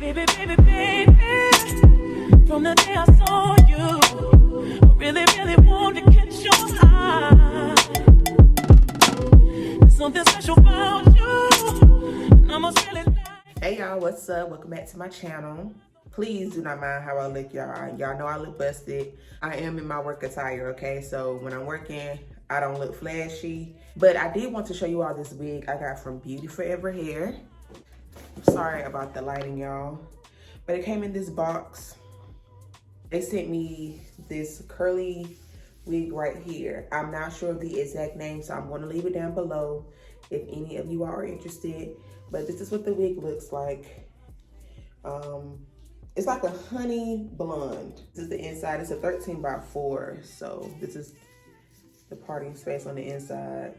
Baby, baby, baby, from the day I saw you, I really, really want to catch your eye. There's something special about you, and I must really like. Hey y'all, what's up? Welcome back to my channel. Please do not mind how I look, y'all. Y'all know I look busted. I am in my work attire, okay? So when I'm working, I don't look flashy. But I did want to show you all this wig I got from Beauty Forever Hair. Sorry about the lighting, y'all. But it came in this box. They sent me this curly wig right here. I'm not sure of the exact name, so I'm gonna leave it down below if any of you are interested. But this is what the wig looks like. It's like a honey blonde. This is the inside. It's a 13 by 4. So this is the parting space on the inside.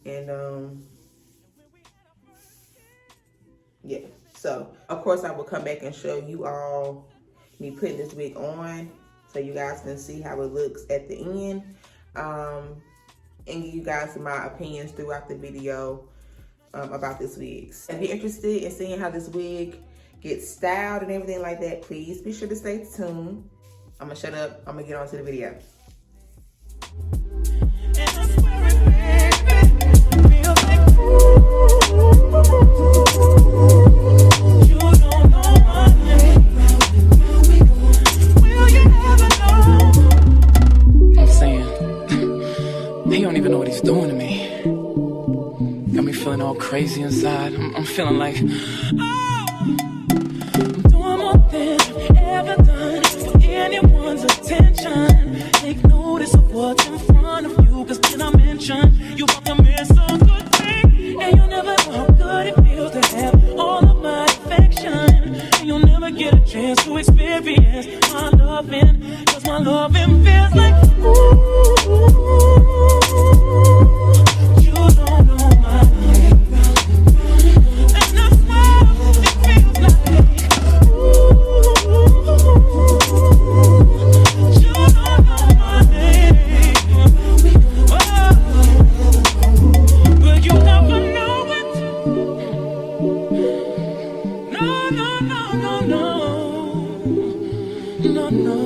And yeah. So of course I will come back and show you all me putting this wig on, so you guys can see how it looks at the end. And give you guys my opinions throughout the video about this wig. If you're interested in seeing how this wig gets styled and everything like that, please be sure to stay tuned. I'm gonna shut up. I'm gonna get on to the video. I'm saying, he don't even know what he's doing to me. Got me feeling all crazy inside. I'm feeling like, I'm doing more than I've ever done for anyone's attention. Take notice of what's in front of you, cause when I mention you want to miss a good thing, and you'll never know how good it feels to have all of my affection, and you'll never get a chance to experience my loving, cause my loving feels like ooh. You don't know my name, and I swear it feels like ooh. You don't know my name, oh, but you never know it. No, no, no, no, no, no, no.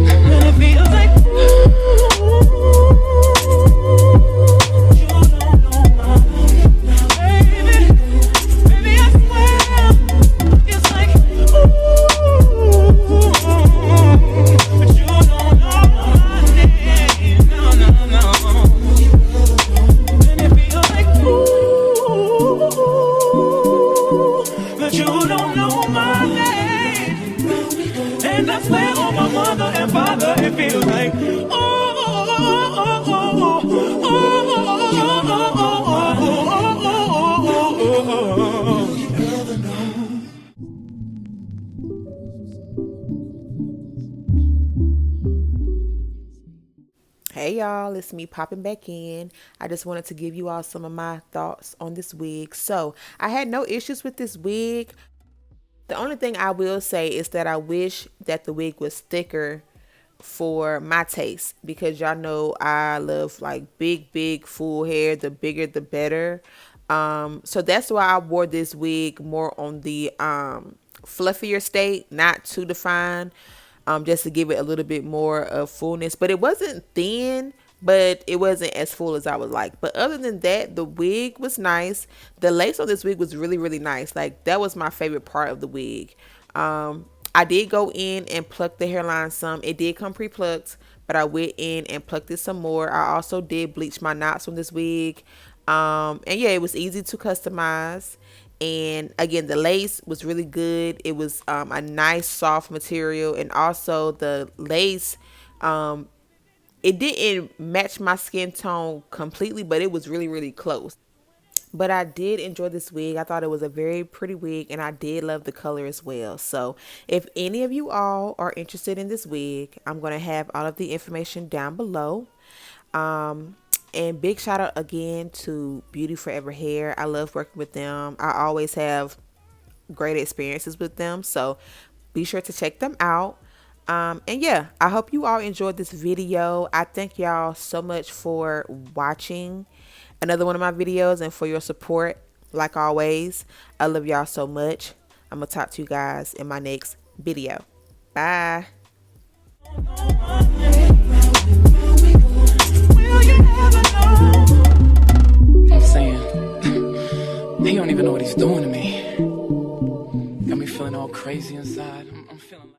And it feels like Hey y'all, it's me popping back in. I just wanted to give you all some of my thoughts on this wig. So I had no issues with this wig. The only thing I will say is that I wish that the wig was thicker for my taste, because y'all know I love like big full hair. The bigger the better. So that's why I wore this wig more on the fluffier state, not too defined, just to give it a little bit more of fullness. But it wasn't thin, but it wasn't as full as I would like. But other than that, the wig was nice. The lace on this wig was really nice. Like, that was my favorite part of the wig. I did go in and pluck the hairline some. It did come pre-plucked, but I went in and plucked it some more. I also did bleach my knots on this wig. And yeah, it was easy to customize. And again, the lace was really good. It was a nice soft material, and also the lace, it didn't match my skin tone completely, but it was really close. But I did enjoy this wig. I thought it was a very pretty wig, and I did love the color as well. So if any of you all are interested in this wig, I'm going to have all of the information down below. And big shout out again to Beauty Forever Hair. I love working with them. I always have great experiences with them, so be sure to check them out. And yeah, I hope you all enjoyed this video. I thank y'all so much for watching. another one of my videos and for your support. Like always, I love y'all so much. I'm going to talk to you guys in my next video. Bye. I'm saying, he don't even know what he's doing to me. Got me feeling all crazy inside. I'm feeling like